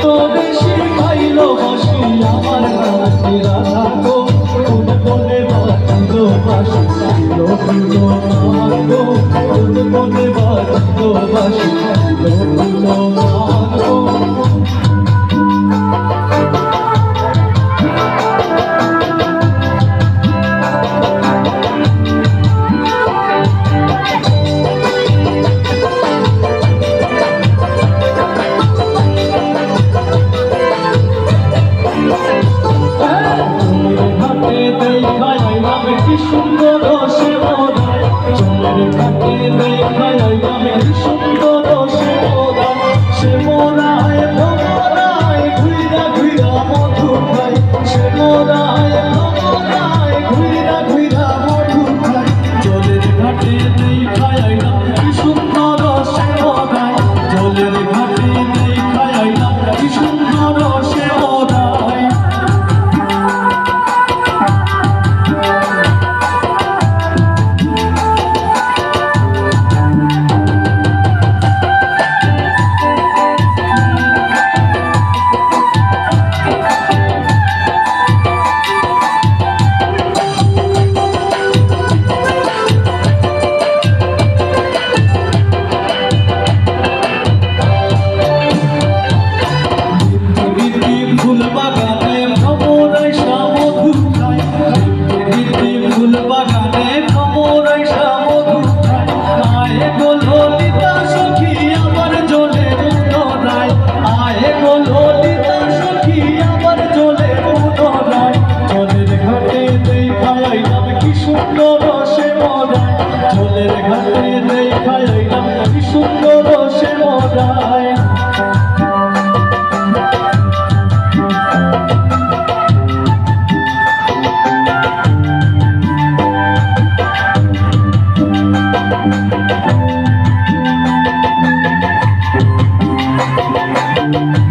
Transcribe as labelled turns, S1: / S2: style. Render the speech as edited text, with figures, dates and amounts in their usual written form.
S1: তোরে শিখাইল বাসি আমার নাতি রাধা গো ফুল বনে বাজিল বাসি ফুল মার গো ফুল বনে বাজিল বাসি ফুল মার গো কি সুন্দর সে মোদায় চুলের ঘাটে দেখায় আমি কি সুন্দর সে মোদায় সে মোদায় ভোমরায় ঘুইরা ঘুইরা মধু খাই সে মোদায় ভোমরায় ঘুইরা ঘুইরা মধু খাই চুলের ঘাটে দেখায় আমি কি সুন্দর সে মোদায় চুলের ঘাটে দেখায় আমি কি সুন্দর সে মোদায় ফুল বাগানে ভ্রমরাই মধু খায় ফুল বাগানে ভ্রমরাই মধু খায় আয়ে গো ললিতা সখী আমার জলে পুনরায় আয়ে গো ললিতা সখী আমার জলে পুনরায় জলের ঘাটে দেখায় আমি কি সুন্দর সে মোদায় জলের ঘাটে দেখায় আমি কি সুন্দর সে মোদায়
S2: Thank you.